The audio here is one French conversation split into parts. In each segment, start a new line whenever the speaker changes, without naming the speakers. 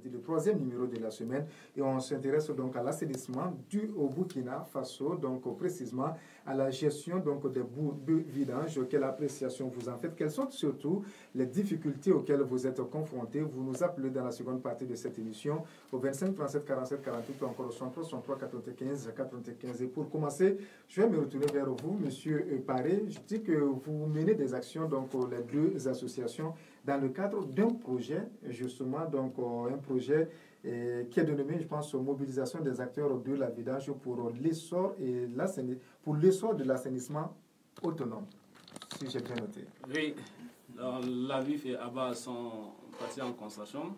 l'actualité, le troisième numéro de la semaine. Et on s'intéresse donc à l'assainissement dû au Burkina Faso, donc précisément à la gestion donc, des boues de vidange. Quelle appréciation vous en faites? Quelles sont surtout les difficultés auxquelles vous êtes confrontés? Vous nous appelez dans la seconde partie de cette émission au 25 37 47 48 ou encore au 63 63 95 95. Et pour commencer, je vais me retourner vers vous, Monsieur Paré. Je dis que vous menez des actions, donc les deux associations, dans le cadre d'un projet, justement, donc un projet qui est dénommé, je pense, mobilisation des acteurs de la vidange pour l'essor de l'assainissement autonome, si j'ai bien noté.
Oui, la VIF et ABBA sont partis en concertation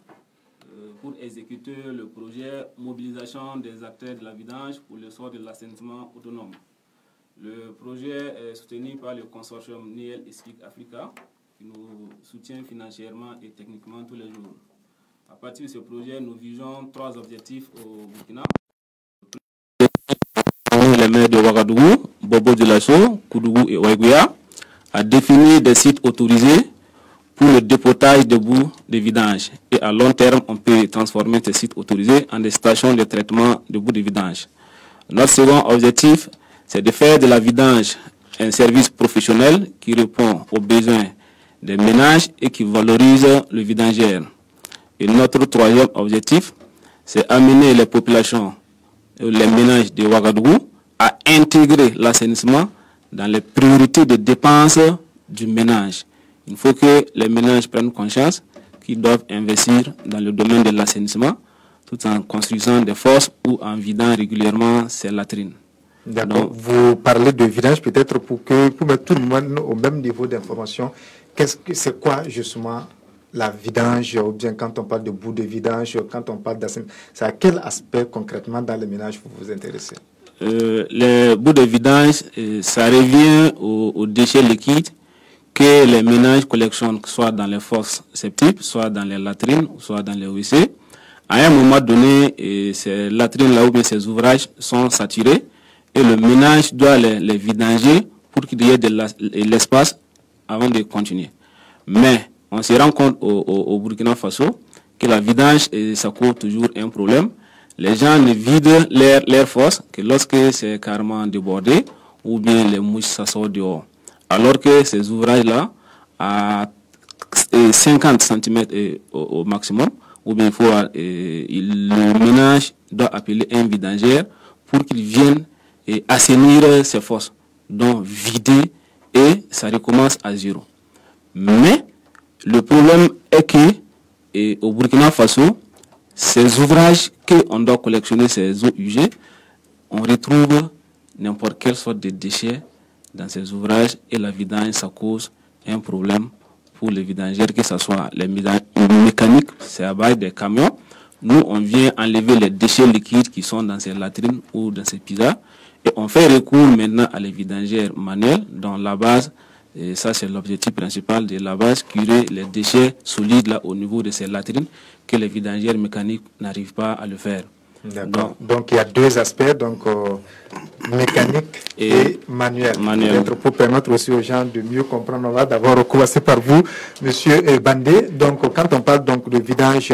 pour exécuter le projet mobilisation des acteurs de la vidange pour l'essor de l'assainissement autonome. Le projet est soutenu par le consortium Niel Explique Africa, qui nous soutient financièrement et techniquement tous les jours. À partir de ce projet, nous visons 3 objectifs au Burkina. Les maires de Ouagadougou, Bobo Dioulasso, Koudougou et Ouaïgouya à définir des sites autorisés pour le dépotage de boues de vidange. Et à long terme, on peut transformer ces sites autorisés en des stations de traitement de boues de vidange. Notre second objectif, c'est de faire de la vidange un service professionnel qui répond aux besoins des ménages et qui valorise le vidangère. Et notre troisième objectif, c'est amener les populations, les ménages de Ouagadougou à intégrer l'assainissement dans les priorités de dépenses du ménage. Il faut que les ménages prennent conscience qu'ils doivent investir dans le domaine de l'assainissement tout en construisant des fosses ou en vidant régulièrement ses latrines.
D'accord. Vous parlez de vidange peut-être pour mettre tout le monde au même niveau d'information. C'est quoi justement la vidange, ou bien quand on parle de boue de vidange, quand on parle d'assainissement, c'est à quel aspect concrètement dans les ménages vous vous intéressez?
Les boues de vidange, ça revient aux déchets liquides que les ménages collectionnent, soit dans les fosses septiques, soit dans les latrines, soit dans les WC. À un moment donné, ces latrines-là ou bien ces ouvrages sont saturés et le ménage doit les vidanger pour qu'il y ait de l'espace avant de continuer. Mais on se rend compte au Burkina Faso que la vidange, ça cause toujours un problème. Les gens ne vident l'air fosse que lorsque c'est carrément débordé ou bien les mouches ça sort dehors. Alors que ces ouvrages-là, à 50 cm au maximum, ou bien le ménage doit appeler un vidangère pour qu'il vienne assainir ces fosses. Donc vider et ça recommence à zéro. Mais le problème est que au Burkina Faso, ces ouvrages qu'on doit collectionner, ces eaux usées, on retrouve n'importe quelle sorte de déchets dans ces ouvrages et la vidange, ça cause un problème pour les vidangères, que ce soit les mécaniques, c'est à base des camions. Nous, on vient enlever les déchets liquides qui sont dans ces latrines ou dans ces pizzas et on fait recours maintenant à les vidangères manuelles dans la base. Et ça, c'est l'objectif principal de la base, curer les déchets solides là au niveau de ces latrines que les vidangères mécaniques n'arrivent pas à le faire.
D'accord. Donc il y a deux aspects, donc mécanique et manuel. Pour permettre aussi aux gens de mieux comprendre, on va d'abord commencer par vous, Monsieur Bandé. Donc quand on parle donc de vidange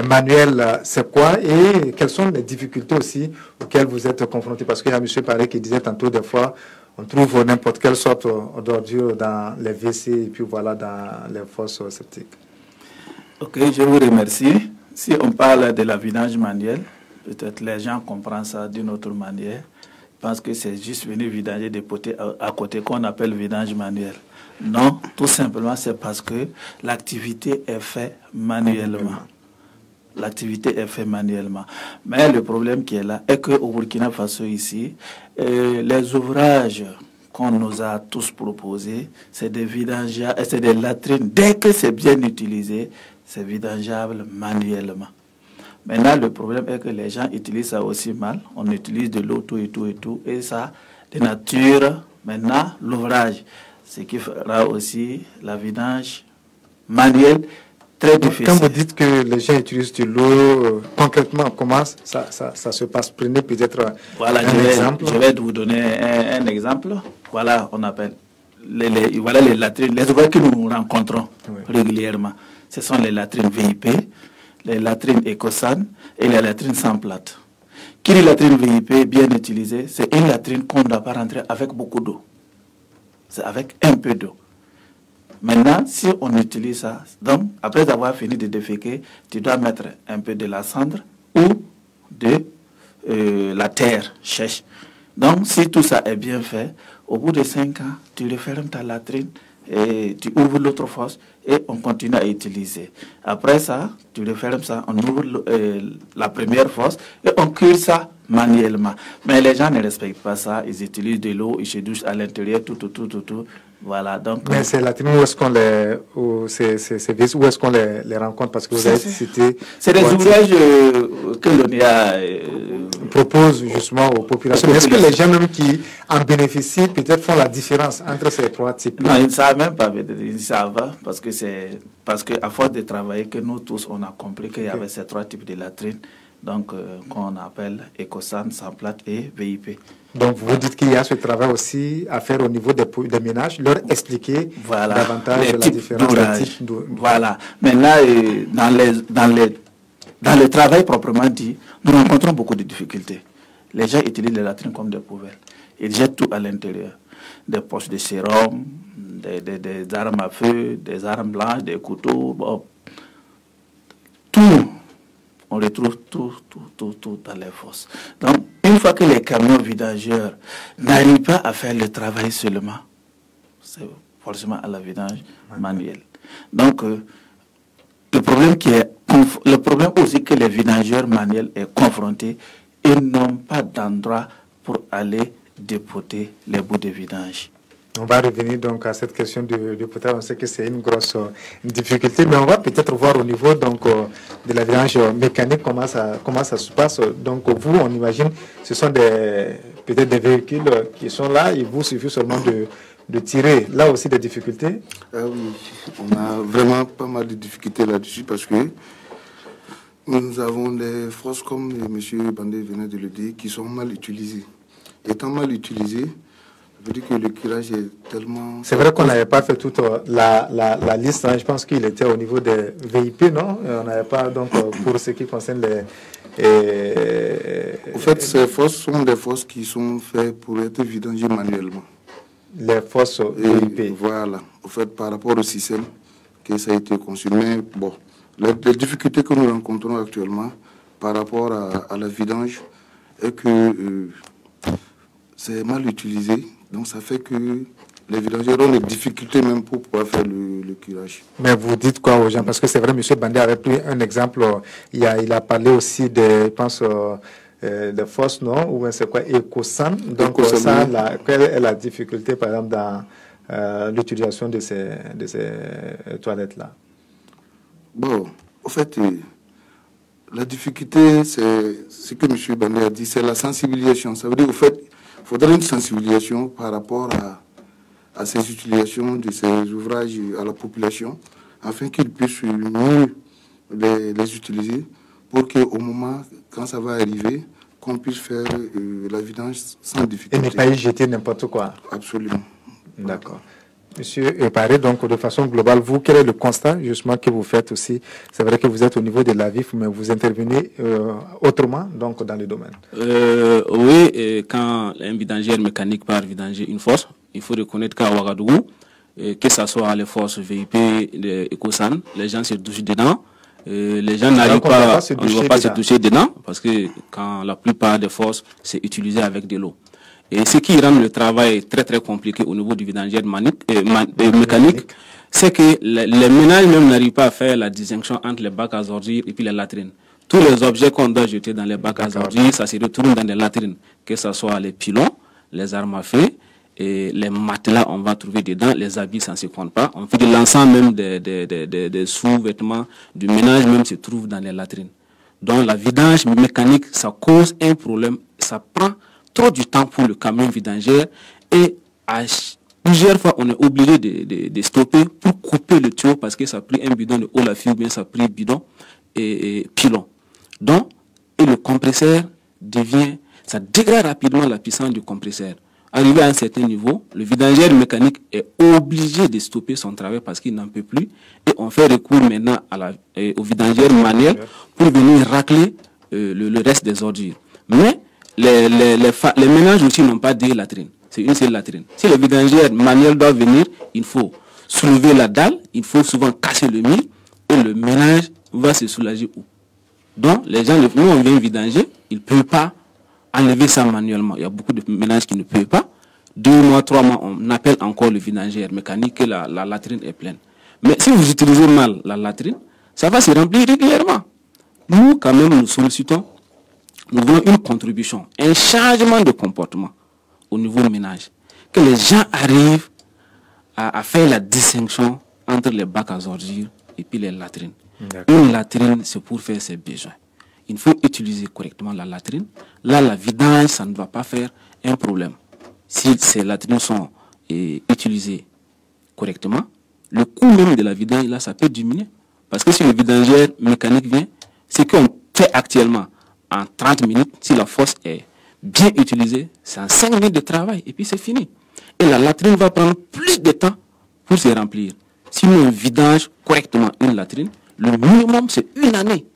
manuel, c'est quoi et quelles sont les difficultés aussi auxquelles vous êtes confrontés? Parce qu'il y a Monsieur Paré qui disait tantôt des fois on trouve n'importe quelle sorte d'ordure dans les WC et puis voilà dans les fosses septiques.
Ok, je vous remercie. Si on parle de la vidange manuelle, peut-être les gens comprennent ça d'une autre manière. Ils pensent que c'est juste venir vidanger des potés à côté qu'on appelle vidange manuelle. Non, tout simplement c'est parce que l'activité est faite manuellement. L'activité est faite manuellement. Mais le problème qui est là est qu'au Burkina Faso ici, les ouvrages qu'on nous a tous proposés, c'est des vidangeurs, c'est des latrines. Dès que c'est bien utilisé, c'est vidangeable manuellement. Maintenant, le problème est que les gens utilisent ça aussi mal. On utilise de l'eau, tout, et ça dénature maintenant l'ouvrage. Ce qui fera aussi la vidange manuelle très difficile.
Quand vous dites que les gens utilisent de l'eau, concrètement, comment ça se passe? Prenez peut-être un exemple.
Je vais vous donner un exemple. Voilà, on appelle voilà les latrines, les ouvrages que nous rencontrons régulièrement. Ce sont les latrines VIP, les latrines Ecosan et les latrines sans plate. Qui dit latrine VIP bien utilisée, c'est une latrine qu'on ne doit pas rentrer avec beaucoup d'eau. C'est avec un peu d'eau. Maintenant, si on utilise ça, donc après avoir fini de déféquer, tu dois mettre un peu de la cendre ou de la terre sèche. Donc, si tout ça est bien fait, au bout de 5 ans, tu refermes ta latrine et tu ouvres l'autre fosse et on continue à utiliser. Après ça, tu refermes ça, on ouvre la première fosse et on cuire ça manuellement. Mais les gens ne respectent pas ça, ils utilisent de l'eau, ils se douchent à l'intérieur, tout. Voilà, donc...
Mais ces latrines, où est-ce qu'on les, où est-ce qu'on les rencontre? Parce que vous avez cité...
C'est des ouvrages que l'ONIA
propose justement aux populations. Est-ce que les gens même qui en bénéficient peut-être font la différence entre ces trois types?
Non, ils ne savent même pas, ils savent, parce qu'à force de travailler, que nous tous, on a compris qu'il y avait ces trois types de latrines, donc qu'on appelle Ecosan, sans plate et VIP.
Donc vous dites qu'il y a ce travail aussi à faire au niveau des ménages, leur expliquer davantage la différence des types d'eau.
Voilà. Maintenant, dans le travail proprement dit, nous rencontrons beaucoup de difficultés. Les gens utilisent les latrines comme des poubelles. Ils jettent tout à l'intérieur. Des poches de sérum, des armes à feu, des armes blanches, des couteaux, bon, tout. On retrouve tout dans les fosses. Donc, une fois que les camions vidageurs n'arrivent pas à faire le travail seulement, c'est forcément à la vidange manuelle. Donc, le problème aussi que les vidageurs manuels est confrontés, ils n'ont pas d'endroit pour aller dépoter les bouts de vidange.
On va revenir donc à cette question du potage. On sait que c'est une grosse difficulté, mais on va peut-être voir au niveau donc de la vidange mécanique comment ça se passe. Donc vous, on imagine, ce sont peut-être des véhicules qui sont là. Il vous suffit seulement de tirer. Là aussi des difficultés.
Ah oui, on a vraiment pas mal de difficultés là-dessus parce que nous avons des fosses, comme M. Bandé venait de le dire, qui sont mal utilisées. Étant mal utilisées, ça veut dire que le curage est tellement...
C'est vrai qu'on n'avait pas fait toute la liste. Hein. Je pense qu'il était au niveau des VIP, non? On n'avait pas, donc, pour ce qui concerne les...
En fait, ces fosses sont des fosses qui sont faites pour être vidangées manuellement.
Les fosses VIP.
Voilà. En fait, par rapport au système que ça a été conçu. Mais bon, les difficultés que nous rencontrons actuellement par rapport à la vidange est que c'est mal utilisé. Donc ça fait que les vidangeurs ont des difficultés même pour pouvoir faire le curage.
Mais vous dites quoi aux gens? Parce que c'est vrai, M. Bandé avait pris un exemple. Il a parlé aussi des, je pense, des fosses, non? Ou c'est quoi? Ecosan. Donc ça, quelle est la difficulté, par exemple, dans l'utilisation de ces toilettes-là?
Bon, en fait, la difficulté, c'est ce que M. Bandé a dit, c'est la sensibilisation. Ça veut dire, en fait, il faudrait une sensibilisation par rapport à ces utilisations de ces ouvrages à la population, afin qu'ils puissent mieux les utiliser, pour qu'au moment, quand ça va arriver, qu'on puisse faire la vidange sans difficulté.
Et ne pas y jeter n'importe quoi.
Absolument.
D'accord. Monsieur Eparé, donc de façon globale, vous, quel est le constat justement que vous faites aussi? C'est vrai que vous êtes au niveau de la VIF, mais vous intervenez autrement donc dans le domaine.
Oui, quand un vidangeur mécanique part vidanger une fosse, il faut reconnaître qu'à Ouagadougou, que ce soit les fosses VIP de Ecosan, les gens se douchent dedans. Les gens n'arrivent pas, on ne va pas se doucher dedans parce que quand la plupart des fosses, c'est utilisé avec de l'eau. Et ce qui rend le travail très très compliqué au niveau du vidangeur mécanique, c'est que les ménages même n'arrivent pas à faire la distinction entre les bacs à ordures et puis les latrines. Tous les objets qu'on doit jeter dans les bacs à ordures, ça se retrouve dans des latrines, que ce soit les pilons, les armes à feu, et les matelas, on va trouver dedans, les habits, ça ne se compte pas. On fait de l'ensemble même des sous-vêtements du ménage même se trouve dans les latrines. Donc la vidange mécanique, ça cause un problème, ça prend trop du temps pour le camion vidangeur et plusieurs fois on est obligé de stopper pour couper le tuyau parce que ça a pris un bidon de Olafie ou bien ça a pris bidon et pilon. Donc, et le compresseur ça dégrade rapidement la puissance du compresseur. arrivé à un certain niveau, le vidangeur mécanique est obligé de stopper son travail parce qu'il n'en peut plus. Et on fait recours maintenant au vidangeur manuel pour venir racler le reste des ordures. Mais les ménages aussi n'ont pas deux latrines. C'est une seule latrine. Si le vidangeur manuel doit venir, il faut soulever la dalle, il faut souvent casser le mur et le ménage va se soulager où? Donc, les gens, nous on vient vidanger, ils ne peuvent pas enlever ça manuellement. Il y a beaucoup de ménages qui ne peuvent pas. 2 mois, 3 mois, on appelle encore le vidangeur mécanique et la latrine est pleine. Mais si vous utilisez mal la latrine, ça va se remplir régulièrement. Nous, quand même, nous sollicitons, nous voulons une contribution, un changement de comportement au niveau du ménage. Que les gens arrivent à faire la distinction entre les bacs à ordures et puis les latrines. Une latrine, c'est pour faire ses besoins. Il faut utiliser correctement la latrine. Là, la vidange, ça ne va pas faire un problème. Si ces latrines sont utilisées correctement, le coût même de la vidange, là, ça peut diminuer. Parce que si le vidangeur mécanique vient, ce qu'on fait actuellement en 30 minutes, si la fosse est bien utilisée, c'est en 5 minutes de travail et puis c'est fini. Et la latrine va prendre plus de temps pour se remplir. Si on vidange correctement une latrine, le minimum c'est 1 année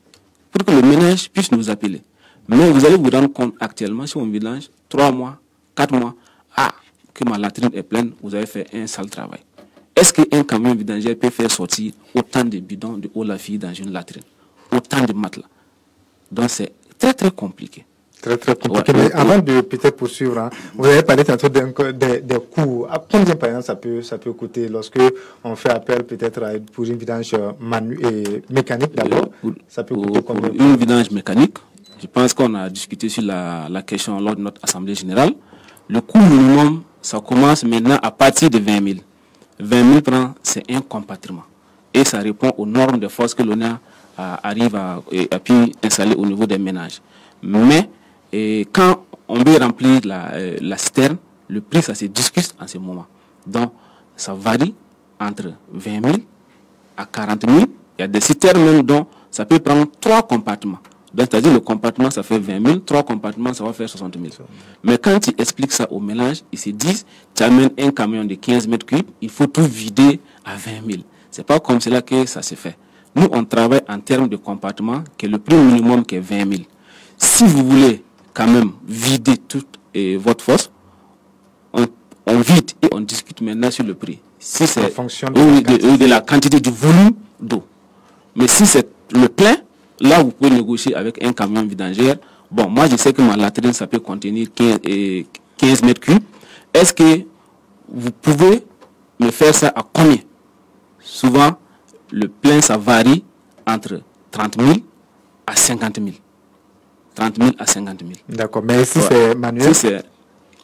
pour que le ménage puisse nous appeler. Mais vous allez vous rendre compte actuellement, si on vidange 3 mois, 4 mois, que ma latrine est pleine, vous avez fait un sale travail. Est-ce qu'un camion vidanger peut faire sortir autant de bidons de eau la fille dans une latrine? Autant de matelas? Donc c'est très très compliqué.
Très très compliqué. Mais avant de peut-être poursuivre, vous avez parlé tantôt des coûts. À combien par exemple ça peut coûter lorsque on fait appel peut-être pour une vidange mécanique d'abord? Ça peut coûter combien?
Une vidange mécanique, je pense qu'on a discuté sur la question lors de notre assemblée générale. Le coût minimum, ça commence maintenant à partir de 20 000. 20 000 c'est un compartiment. Et ça répond aux normes de force que l'ONA arrive à puis installer au niveau des ménages. Mais quand on veut remplir la citerne, le prix, ça se discute en ce moment. Donc, ça varie entre 20 000 à 40 000. Il y a des citernes même dont ça peut prendre 3 compartiments. Donc, c'est-à-dire le compartiment, ça fait 20 000, 3 compartiments, ça va faire 60 000. Mais quand tu expliques ça au ménage, ils se disent, tu amènes un camion de 15 mètres cubes, il faut tout vider à 20 000. C'est pas comme cela que ça se fait. Nous, on travaille en termes de compartiment, que le prix minimum qui est 20 000. Si vous voulez quand même vider toute votre fosse, on vide et on discute maintenant sur le prix. Si c'est en fonction de la quantité du volume d'eau. Mais si c'est le plein, là vous pouvez négocier avec un camion vidangeur. Bon, moi je sais que ma latrine ça peut contenir 15 mètres cubes. Est-ce que vous pouvez me faire ça à combien? Souvent, le plein ça varie entre 30 000 à 50 000. 30 000 à 50 000.
D'accord, mais si c'est manuel?
Si c'est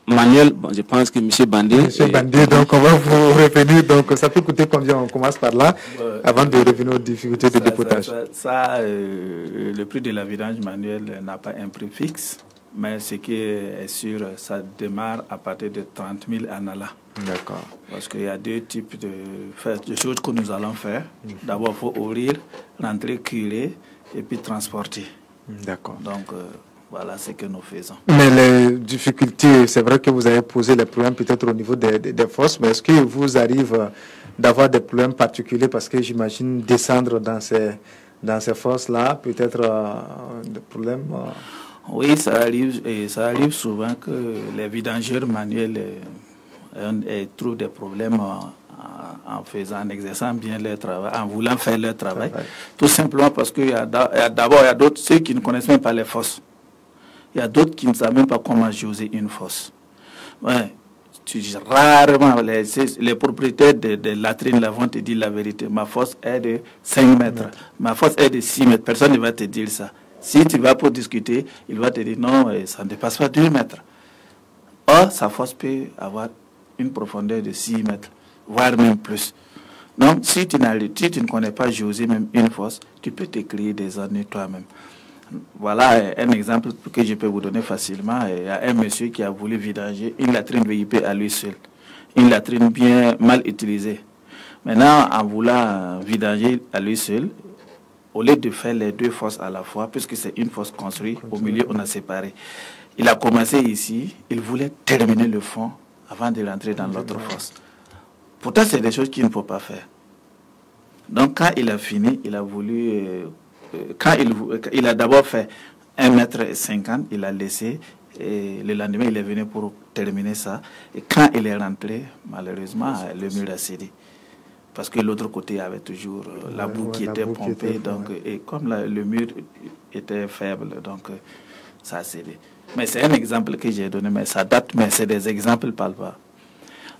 manuel, bon, je pense que M. Bandé...
M. Bandé, donc on va vous revenir. Donc ça peut coûter combien? On commence par là, avant de revenir aux difficultés de dépotage.
Le prix de la vidange manuelle n'a pas un prix fixe, mais ce qui est sûr, ça démarre à partir de 30 000 en allant.
D'accord.
Parce qu'il y a 2 types de choses que nous allons faire. D'abord, il faut ouvrir, rentrer, curer et puis transporter.
D'accord.
Donc, voilà ce que nous faisons.
Mais les difficultés, c'est vrai que vous avez posé les problèmes peut-être au niveau des fosses, mais est-ce que vous arrive d'avoir des problèmes particuliers? Parce que j'imagine descendre dans ces fosses-là, peut-être des problèmes...
Oui, ça arrive souvent que les vidangeurs manuels trouvent des problèmes en exerçant bien leur travail, en voulant faire leur travail. Tout simplement parce qu'il y a d'abord, il y a d'autres, ceux qui ne connaissent même pas les fosses. Il y a d'autres qui ne savent même pas comment joser une fosse. Ouais, rarement, les propriétaires de latrines là vont te dire la vérité. Ma fosse est de 5 mètres, ma fosse est de 6 mètres. Personne ne va te dire ça. Si tu vas pour discuter, il va te dire non, ça ne dépasse pas 2 mètres. Or, sa fosse peut avoir une profondeur de 6 mètres, voire même plus. Donc, si tu ne connais pas joser même une fosse, tu peux te créer des ennuis toi-même. Voilà un exemple que je peux vous donner facilement. Il y a un monsieur qui a voulu vidanger une latrine VIP à lui seul. Une latrine bien mal utilisée. Maintenant, en voulant vidanger à lui seul, au lieu de faire les 2 fosses à la fois, puisque c'est une fosse construite, au milieu on a séparé. Il a commencé ici, il voulait terminer le fond avant de rentrer dans l'autre fosse. Pourtant, c'est des choses qu'il ne faut pas faire. Donc, quand il a fini, il a voulu... il a d'abord fait 1,50 m, il a laissé, et le lendemain, il est venu pour terminer ça. Et quand il est rentré, malheureusement, le mur a cédé. Parce que l'autre côté avait toujours la boue qui était pompée. Donc, et comme le mur était faible, donc ça a cédé. Mais c'est un exemple que j'ai donné, mais ça date, mais c'est des exemples palpables.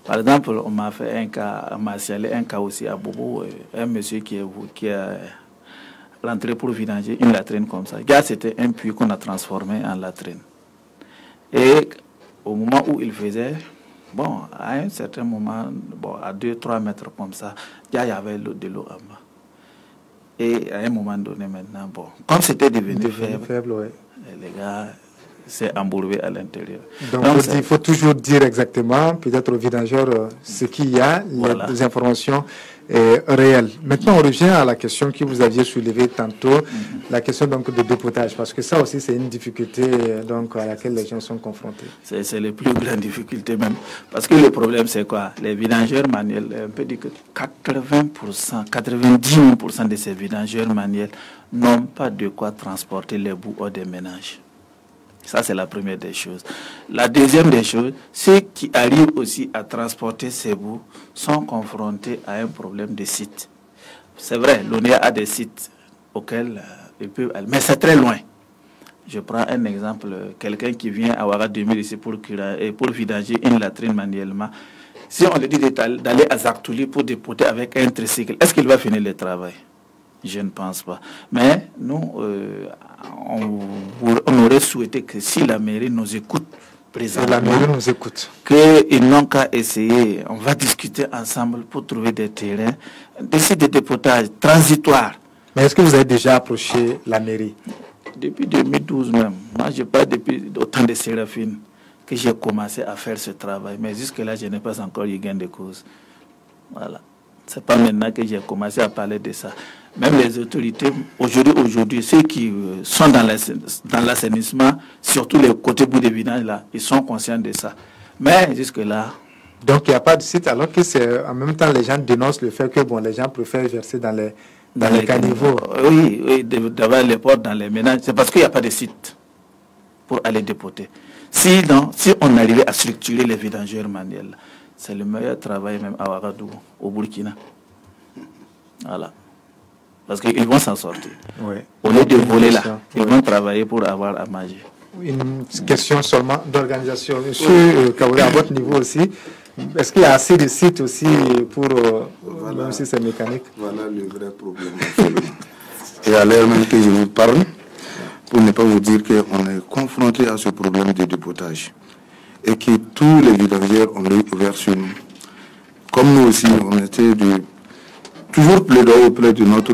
Par exemple, on m'a fait un cas, on m'a signalé un cas aussi à Bobo, un monsieur qui est rentré pour vidanger une latrine comme ça. C'était un puits qu'on a transformé en latrine. Et au moment où il faisait, bon, à un certain moment, bon, à 2-3 mètres comme ça, il y avait de l'eau en bas. Et à un moment donné maintenant, bon, comme c'était devenu faible, ouais. Les gars s'est embourbé à l'intérieur.
Donc il faut toujours dire exactement, peut-être au vidangeur, ce qu'il y a, voilà. Les informations réelles. Maintenant, on revient à la question que vous aviez soulevée tantôt, la question donc de dépotage, parce que ça aussi c'est une difficulté donc à laquelle les gens sont confrontés.
C'est la plus grande difficulté même, parce que le problème c'est quoi? Les vidangeurs manuels, on peut dire que 80%, 90% de ces vidangeurs manuels n'ont pas de quoi transporter les boues hors des ménages. Ça, c'est la première des choses. La deuxième des choses, ceux qui arrivent aussi à transporter ces boues sont confrontés à un problème de site. C'est vrai, l'ONEA a des sites auxquels ils peuvent aller, mais c'est très loin. Je prends un exemple, quelqu'un qui vient à Ouaga 2000 ici pour vidanger une latrine manuellement. Si on lui dit d'aller à Zaktouli pour dépoter avec un tricycle, est-ce qu'il va finir le travail? Je ne pense pas. Mais nous, on aurait souhaité que si la mairie nous écoute présentement,
la mairie nous écoute,
qu'ils n'ont qu'à essayer, on va discuter ensemble pour trouver des terrains, des sites de dépotage transitoires.
Mais est-ce que vous avez déjà approché la mairie?
Depuis 2012 même. Moi, je parle depuis au temps de Séraphine que j'ai commencé à faire ce travail. Mais jusque-là, je n'ai pas encore eu gain de cause. Voilà. C'est pas maintenant que j'ai commencé à parler de ça. Même les autorités, aujourd'hui, ceux qui sont dans l'assainissement, surtout les côtés bout des vidanges là, ils sont conscients de ça. Mais jusque-là...
Donc il n'y a pas de site, alors que c'est en même temps les gens dénoncent le fait que bon, les gens préfèrent verser dans les caniveaux.
Oui, d'avoir les portes dans les ménages. C'est parce qu'il n'y a pas de site pour aller dépoter. Sinon, si on arrivait à structurer les vidangeurs manuels, c'est le meilleur travail même à Ouagadougou, au Burkina. Voilà. Parce qu'ils vont s'en sortir. Oui. Au lieu de voler là, ils vont travailler pour avoir à manger.
Une question seulement d'organisation. Monsieur Kaoulé, à votre niveau aussi, est-ce qu'il y a assez de sites aussi pour,
voilà,
même si c'est mécanique?
Voilà le vrai problème. Et à l'heure même que je vous parle, pour ne pas vous dire qu'on est confronté à ce problème de dépotage et que tous les vidangeurs ont ouvert sur nous. Comme nous aussi, on était toujours plaidoyer auprès de notre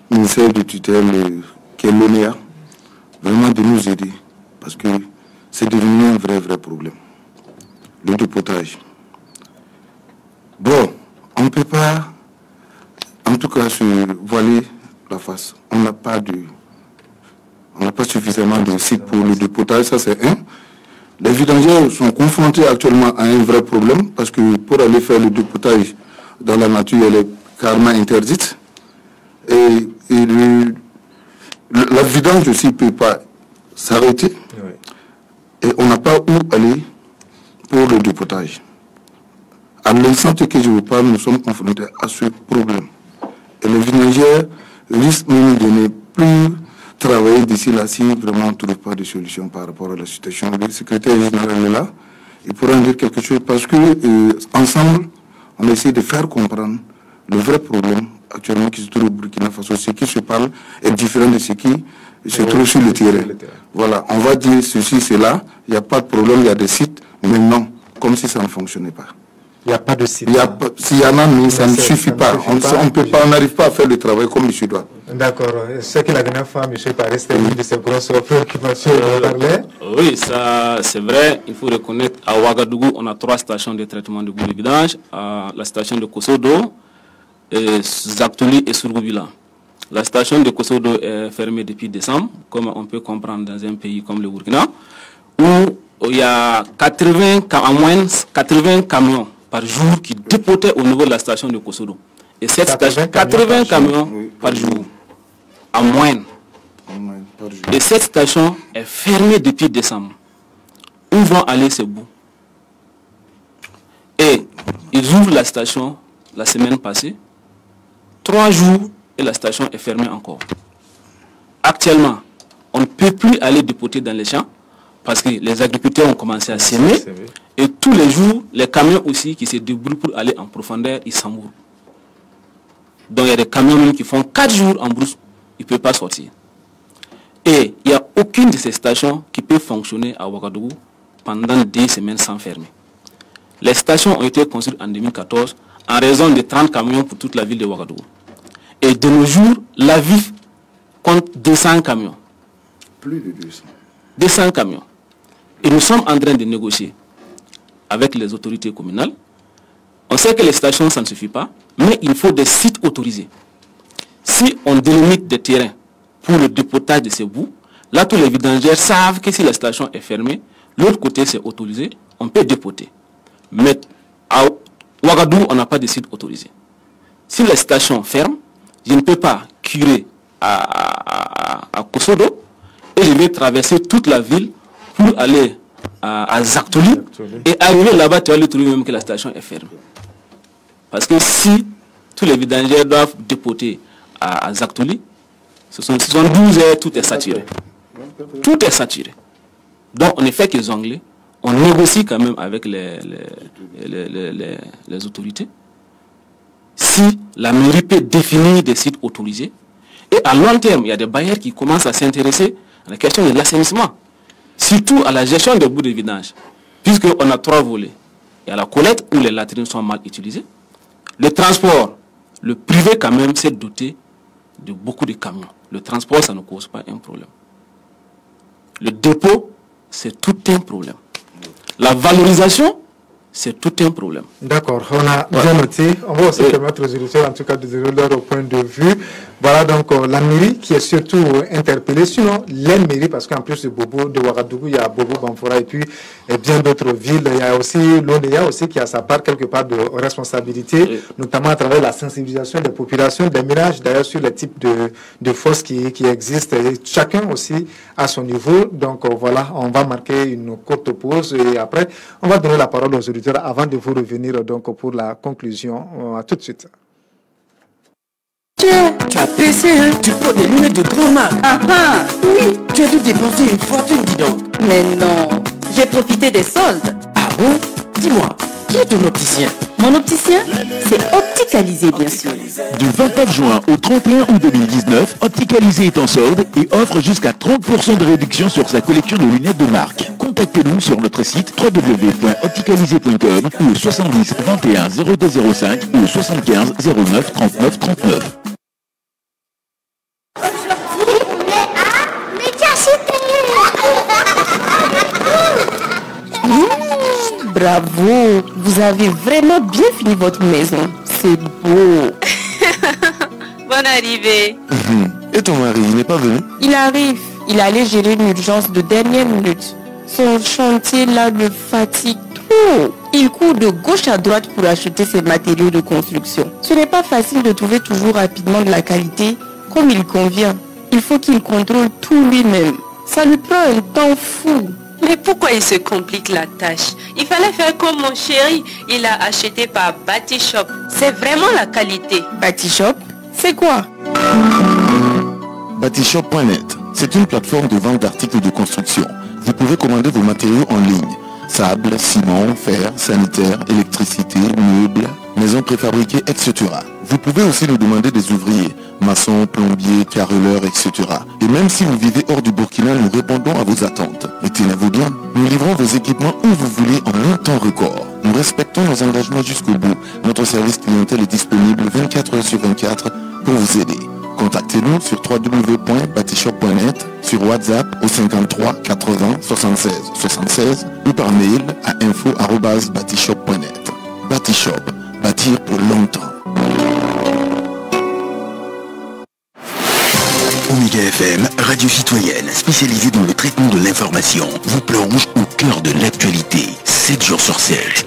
ministère de tutelle, qui est l'ONEA, vraiment de nous aider, parce que c'est devenu un vrai problème, le dépotage. Bon, on ne peut pas, en tout cas, se voiler la face. On n'a pas suffisamment de sites pour le dépotage, ça c'est un. Les vidangeurs sont confrontés actuellement à un vrai problème, parce que pour aller faire le dépotage dans la nature, elle est carrément interdite. Et la vidange aussi ne peut pas s'arrêter. Oui. Et on n'a pas où aller pour le dépotage. À l'instant que je vous parle, nous sommes confrontés à ce problème. Et les vidangeurs risquent même de ne plus travailler d'ici là si vraiment on ne trouve pas de solution par rapport à la situation. Le secrétaire général est là. Il pourra en dire quelque chose parce que ensemble, on essaie de faire comprendre le vrai problème actuellement qui se trouve au Burkina Faso. Ce qui se parle est différent de ce qui se trouve sur le terrain. Voilà, on va dire ceci, cela, il n'y a pas de problème, il y a des sites, mais non, comme si ça ne fonctionnait pas.
Il n'y a pas de site.
S'il y en a, mais ça ne suffit pas. On n'arrive pas à faire le travail comme il se doit.
D'accord. C'est que la dernière fois, M. Paris, c'était une de ses grosses préoccupations.
Oui, ça c'est vrai. Il faut reconnaître à Ouagadougou, on a 3 stations de traitement de boue de vidange. La station de Kosodo, Zaktouli et Surgoubila. La station de Kosodo est fermée depuis décembre, comme on peut comprendre dans un pays comme le Burkina, où il y a en moyenne 80 camions par jour qui dépotaient au niveau de la station de Kosodo. Et cette station, 80 camions par jour, en moyenne. Et cette station est fermée depuis décembre. Où vont aller ces bouts? Et ils ouvrent la station la semaine passée. 3 jours et la station est fermée encore. Actuellement, on ne peut plus aller dépoter dans les champs parce que les agriculteurs ont commencé à s'aimer. Et tous les jours, les camions aussi qui se débrouillent pour aller en profondeur, ils s'embourrent. Donc il y a des camions même qui font 4 jours en brousse, ils ne peuvent pas sortir. Et il n'y a aucune de ces stations qui peut fonctionner à Ouagadougou pendant 10 semaines sans fermer. Les stations ont été construites en 2014 en raison de 30 camions pour toute la ville de Ouagadougou. Et de nos jours, la ville compte 200 camions.
Plus de 200.
200 camions. Et nous sommes en train de négocier avec les autorités communales. On sait que les stations, ça ne suffit pas, mais il faut des sites autorisés. Si on délimite des terrains pour le dépotage de ces bouts, là tous les vidangeurs savent que si la station est fermée, l'autre côté c'est autorisé, on peut dépoter. Mais à Ouagadougou, on n'a pas de site autorisé. Si la station ferme, je ne peux pas curer à Kosodo et je vais traverser toute la ville pour aller à Zaktoli et arriver là-bas, tu vas le trouver même que la station est fermée. Parce que si tous les vidangeurs doivent dépoter à Zaktoli, ce sont 12 heures, tout est saturé. Tout est saturé. Donc on ne fait que jongler. On négocie quand même avec les autorités. Si la mairie peut définir des sites autorisés, et à long terme, il y a des bailleurs qui commencent à s'intéresser à la question de l'assainissement, surtout à la gestion des bouts de vidange, puisqu'on a 3 volets. Il y a la collecte où les latrines sont mal utilisées. Le transport, le privé quand même s'est doté de beaucoup de camions. Le transport, ça ne cause pas un problème. Le dépôt, c'est tout un problème. La valorisation, c'est tout un problème.
D'accord, on a bien noté. On va aussi permettre aux auditeurs, en tout cas, de donner leur point de vue. Voilà donc la mairie qui est surtout interpellée. Sinon, les mairies, parce qu'en plus de Bobo, de Ouagadougou, il y a Bobo, Bamfora et puis bien d'autres villes. Il y a aussi l'ONEA aussi qui a sa part quelque part de responsabilité, notamment à travers la sensibilisation des populations, des ménages d'ailleurs sur les types de fosses qui existent. Et chacun aussi à son niveau. Donc voilà, on va marquer une courte pause et après, on va donner la parole aux auditeurs avant de vous revenir donc pour la conclusion. À tout de suite.
Tu as baissé, hein? Tu prends des lunettes de grand marque. Ah ah, oui. Tu as dû dépenser une fortune, dis donc.
Mais non, j'ai profité des soldes.
Ah bon? Dis-moi, qui est ton opticien?
Mon opticien, c'est Opticalisé, bien sûr.
Du 29 juin au 31 août 2019, Opticalisé est en solde et offre jusqu'à 30% de réduction sur sa collection de lunettes de marque. Contactez-nous sur notre site www.opticalisé.com ou au 70 21 0205 ou au 75 09 39 39.
Bravo, vous avez vraiment bien fini votre maison. C'est beau.
Bonne arrivée.
Et ton mari, il n'est pas venu?
Il arrive. Il allait gérer une urgence de dernière minute. Son chantier là le fatigue trop. Il court de gauche à droite pour acheter ses matériaux de construction. Ce n'est pas facile de trouver toujours rapidement de la qualité comme il convient. Il faut qu'il contrôle tout lui-même. Ça lui prend un temps fou.
Mais pourquoi il se complique la tâche? Il fallait faire comme mon chéri. Il a acheté par Batishop. C'est vraiment la qualité.
Batishop, c'est quoi?
Batishop.net, c'est une plateforme de vente d'articles de construction. Vous pouvez commander vos matériaux en ligne. Sable, ciment, fer, sanitaire, électricité, meubles, maisons préfabriquées, etc. Vous pouvez aussi nous demander des ouvriers, maçons, plombiers, carreleurs, etc. Et même si vous vivez hors du Burkina, nous répondons à vos attentes. Et tenez-vous bien, nous livrons vos équipements où vous voulez en un temps record. Nous respectons nos engagements jusqu'au bout. Notre service clientèle est disponible 24 heures sur 24 pour vous aider. Contactez-nous sur www.batishop.net, sur WhatsApp au 53 80 76 76 ou par mail à info@batishop.net. Batishop, bâtir pour longtemps. Omega FM, radio citoyenne spécialisée dans le traitement de l'information, vous plonge au cœur de l'actualité, 7 jours sur 7.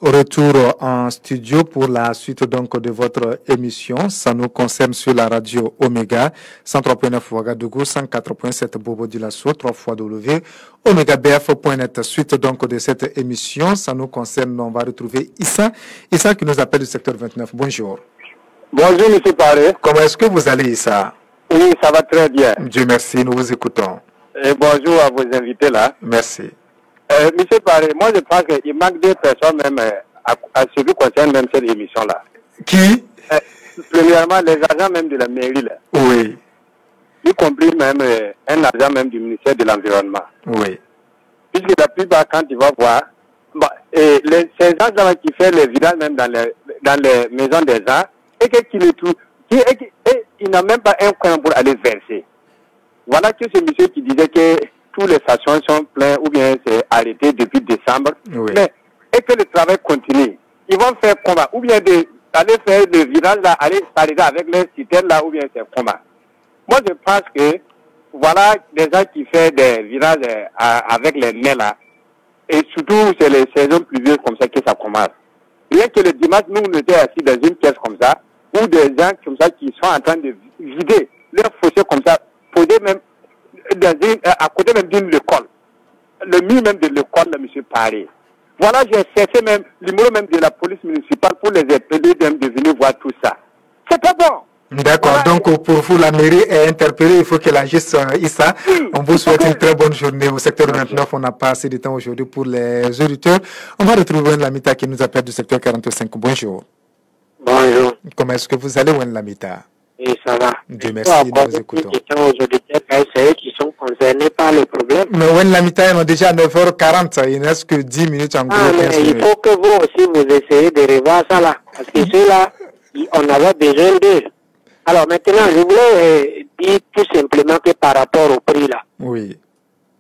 Retour en studio pour la suite donc de votre émission. Ça nous concerne sur la radio Omega 103.9 Ouagadougou, 104.7 Bobo Dioulasso, 3 fois W, OmegaBF.net. Suite donc de cette émission, ça nous concerne. On va retrouver Issa qui nous appelle du secteur 29. Bonjour.
Bonjour, M. Paré.
Comment est-ce que vous allez, Issa?
Oui, ça va très bien.
Dieu merci, nous vous écoutons.
Et bonjour à vos invités là.
Merci.
Monsieur Paré, moi je pense qu'il manque des personnes même à ce qui concerne même cette émission-là.
Qui?
Premièrement, les agents même de la mairie là.
Oui.
Y compris même un agent même du ministère de l'Environnement.
Oui.
Puisque la plupart, quand tu vas voir, ces gens-là qui font les vidages même dans les maisons des gens, et qu'il les trouve, il n'a même pas un coin pour aller verser. Voilà que ce monsieur qui disait que tous les stations sont pleins ou bien c'est arrêté depuis décembre.
Oui.
Mais, et que le travail continue. Ils vont faire comment? Ou bien aller faire le virage là, aller s'arrêter avec les citernes là, ou bien c'est comment? Moi je pense que, voilà des gens qui font des virages avec les nez là. Et surtout, c'est les saisons pluvieuses comme ça que ça commence. Rien que le dimanche, nous, on était assis dans une pièce comme ça, où des gens comme ça qui sont en train de vider leur fossé comme ça, posés même à côté même d'une école. Le mur même de l'école de M. Paré. Voilà, j'ai cherché même le numéro même de la police municipale pour les appeler de venir voir tout ça. C'est pas bon.
D'accord, voilà. Donc pour vous, la mairie est interpellée, il faut qu'elle agisse, Issa. Oui. On vous souhaite une très bonne journée au secteur 29. On n'a pas assez de temps aujourd'hui pour les auditeurs. On va retrouver Lamita qui nous appelle du secteur 45. Bonjour.
Bonjour.
Comment est-ce que vous allez, Lamita?
Oui, ça va.
Dieu merci, nous vous écoutons.
Aux auditeurs, c'est eux qui sont concernés par le problème.
Mais Lamita, on est déjà à 9h40, il ne reste que 10 minutes en gros.
Mais il faut que vous aussi vous essayez de revoir ça là. Parce que ceux-là, on avait besoin d'eux. Alors maintenant, je voulais dire tout simplement que par rapport au prix là,
oui.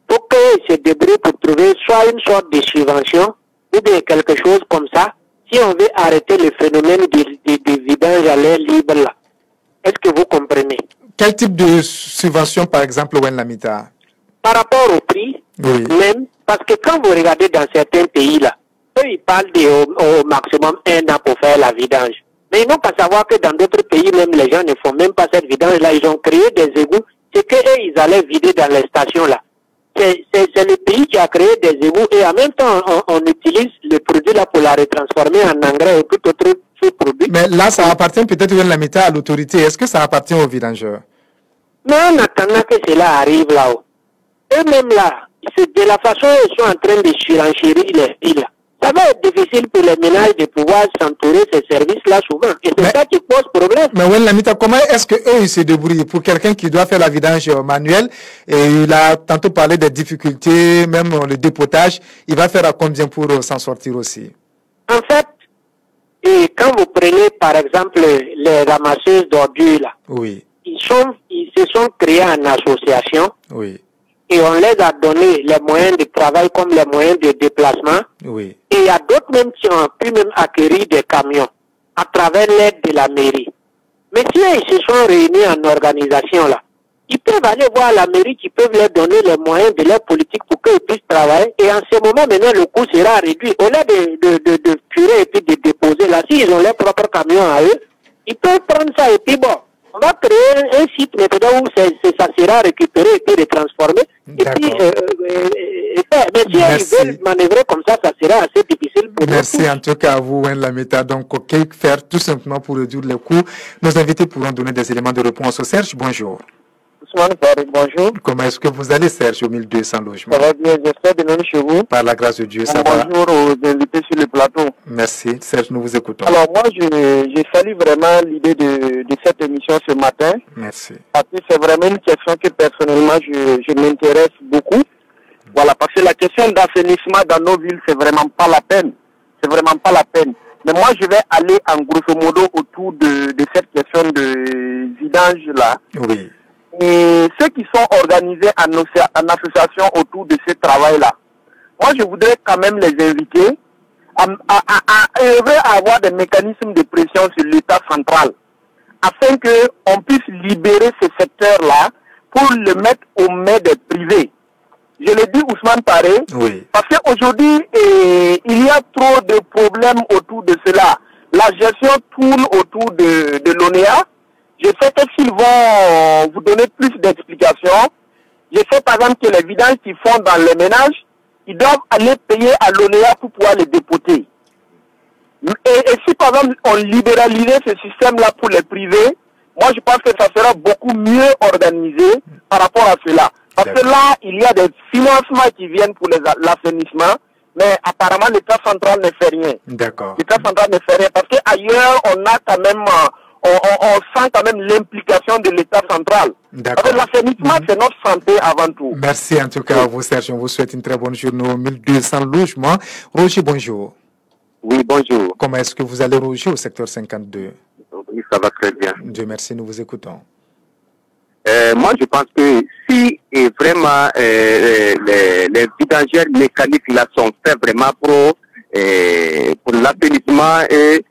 Pour qu'ils se débrouillent pour trouver soit une sorte de subvention ou bien quelque chose comme ça, si on veut arrêter le phénomène du vidange à l'air libre là. Est-ce que vous comprenez?
Quel type de subvention par exemple, Lamita?
Par rapport au prix,
oui.
Même, parce que quand vous regardez dans certains pays là, eux ils parlent au maximum 1 an pour faire la vidange. Mais ils n'ont pas savoir que dans d'autres pays, même les gens ne font même pas cette vidange-là. Ils ont créé des égouts. C'est qu'eux, ils allaient vider dans les stations-là. C'est le pays qui a créé des égouts et en même temps, on utilise le produit-là pour la retransformer en engrais et tout autre produit.
Mais là, ça appartient peut-être à l'autorité. Est-ce que ça appartient aux vidangeurs?
Mais en attendant que cela arrive là-haut, eux-mêmes là, de la façon dont ils sont en train de surenchérir les prix là, ça va être difficile pour les ménages de pouvoir s'entourer ces services-là souvent. Et c'est ça qui pose problème.
Mais Lamita, comment est-ce qu'eux ils se débrouillent pour quelqu'un qui doit faire la vidange manuelle? Et il a tantôt parlé des difficultés, même le dépotage. Il va faire à combien pour s'en sortir aussi?
En fait, et quand vous prenez par exemple les ramasseuses d'ordures là,
oui.
Ils se sont créés en association.
Oui.
Et on les a donné les moyens de travail comme les moyens de déplacement.
Oui.
Et il y a d'autres même qui ont pu même acquérir des camions à travers l'aide de la mairie. Mais si ils se sont réunis en organisation là, ils peuvent aller voir la mairie qui peuvent leur donner les moyens de leur politique pour qu'ils puissent travailler. Et en ce moment, maintenant, le coût sera réduit. Au lieu de curer et puis de déposer là, s'ils ont leurs propres camions à eux, ils peuvent prendre ça et puis bon. On va créer un site maintenant où ça sera récupéré et puis transformé. Et puis, mais si ils veulent manœuvrer comme ça, ça sera assez difficile pour nous.
Merci en tout cas à vous, Lamita. Donc, que faire tout simplement pour réduire les coûts? Nos invités pourront donner des éléments de réponse. Serge, bonjour.
Bonjour.
Comment est-ce que vous allez, Serge, au 1200 logements?
Ça va bien, j'espère de même chez vous.
Par la grâce de Dieu, ça va.
Bonjour aux invités sur le plateau.
Merci, Serge, nous vous écoutons.
Alors moi, je salue vraiment l'idée de cette émission ce matin.
Merci.
Parce que c'est vraiment une question que personnellement, je m'intéresse beaucoup. Voilà, parce que la question d'assainissement dans nos villes, c'est vraiment pas la peine. C'est vraiment pas la peine. Mais moi, je vais aller en grosso modo autour de cette question de vidange là.
Oui.
Et ceux qui sont organisés en association autour de ce travail-là, moi je voudrais quand même les inviter à avoir des mécanismes de pression sur l'État central,
afin qu'on puisse libérer ce secteur-là pour le mettre aux mains des privés. Je le dis Ousmane Paré, parce qu'aujourd'hui, il y a trop de problèmes autour de cela. La gestion tourne autour de l'ONEA. Je sais que s'ils vont vous donner plus d'explications, je sais par exemple que les vidanges qu'ils font dans les ménages, ils doivent aller payer à l'ONEA pour pouvoir les dépoter. Et si par exemple on libéralisait ce système-là pour les privés, moi je pense que ça sera beaucoup mieux organisé par rapport à cela. Parce que là, il y a des financements qui viennent pour l'assainissement, mais apparemment l'État central ne fait rien.
D'accord.
L'État central ne fait rien parce qu'ailleurs, on a quand même, on sent quand même l'implication de l'État central.
D'accord.
L'assainissement, c'est notre santé avant tout.
Merci en tout cas à vous, Serge. On vous souhaite une très bonne journée. 1200 logements. Roger, bonjour.
Oui, bonjour.
Comment est-ce que vous allez, Roger, au secteur 52?
Oui, ça va très bien.
Dieu merci, nous vous écoutons.
Moi, je pense que si vraiment les vidangères mécaniques là sont faites vraiment pour l'assainissement et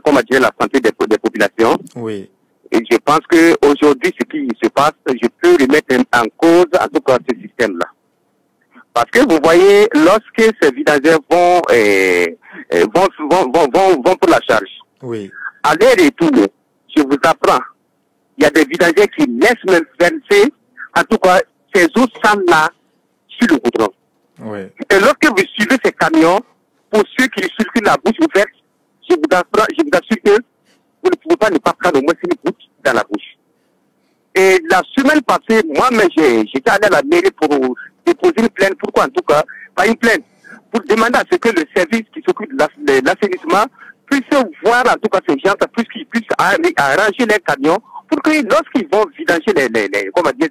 comment dire, la santé des populations.
Oui.
Et je pense que aujourd'hui, ce qui se passe, je peux remettre en cause en tout cas ce système-là. Parce que vous voyez, lorsque ces vidangères vont pour la charge,
oui.
Aller-retour, je vous apprends, il y a des vidangères qui laissent même verser, en tout cas, ces eaux sales-là sur le goudron.
Oui.
Et lorsque vous suivez ces camions, pour ceux qui circulent la bouche ouverte, je vous assure que vous ne pouvez pas prendre au moins une goutte dans la bouche. Et la semaine passée, moi-même, j'étais allé à la mairie pour déposer une plainte. Pourquoi en tout cas? Pas une plainte. Pour demander à ce que le service qui s'occupe de l'assainissement puisse voir en tout cas ces gens, puissent arranger les camions pour que lorsqu'ils vont vidanger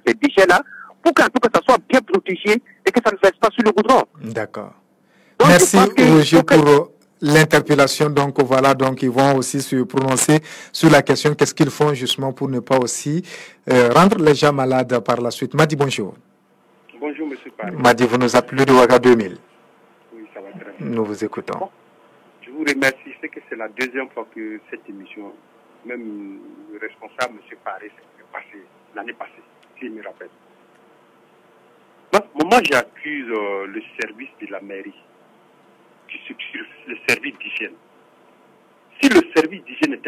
ces déchets-là, pour qu'en tout cas ça soit bien protégé et que ça ne fasse pas sur le goudron.
D'accord. Merci Roger pour l'interpellation. Donc voilà, donc ils vont aussi se prononcer sur la question qu'est-ce qu'ils font justement pour ne pas aussi rendre les gens malades par la suite. Madi, bonjour.
Bonjour monsieur Paris.
Madi, vous nous appelez de Ouaga 2000.
Oui, ça va très bien.
Nous vous écoutons.
Bon, je vous remercie. C'est que c'est la deuxième fois que cette émission, même le responsable monsieur Paris, s'est passé l'année passée, si je me rappelle. Moi, j'accuse le service de la mairie, le service d'hygiène. Si le service d'hygiène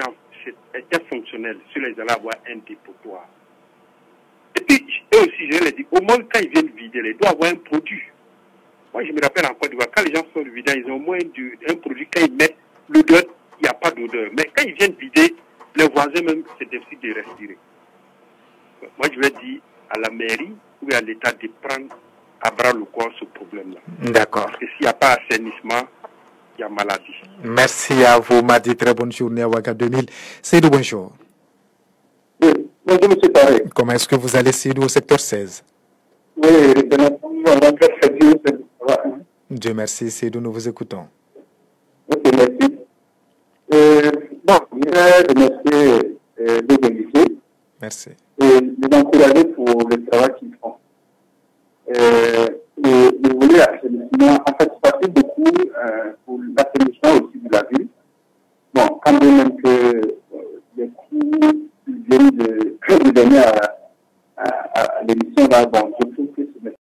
était fonctionnel, ceux-là, ils allaient avoir un dépotoir. Et puis, eux aussi, je l'ai dit, au moins quand ils viennent vider, ils doivent avoir un produit. Moi, je me rappelle en Côte d'Ivoire, quand les gens sont vidés, ils ont au moins un produit, quand ils mettent l'odeur, il n'y a pas d'odeur. Mais quand ils viennent vider, les voisins même, c'est difficile de respirer. Moi, je vais dire à la mairie ou à l'État de prendre à bras le corps ce problème-là.
D'accord.
Parce que s'il n'y a pas assainissement, il y a maladie.
Merci à vous, Madi. Très bonne journée à Ouaga 2000. Seydou, bonjour.
Oui, bonjour, M. Paré.
Comment est-ce que vous allez, Seydou, au secteur 16?
Oui, très bien.
Dieu merci, Seydou, nous vous écoutons.
Ok, merci. Bon, je vais remercier les invités.
Merci.
Et les encourager pour le travail qu'ils font. Le volet assainissement, en fait, c'est beaucoup pour l'assainissement aussi de la ville. Bon, quand même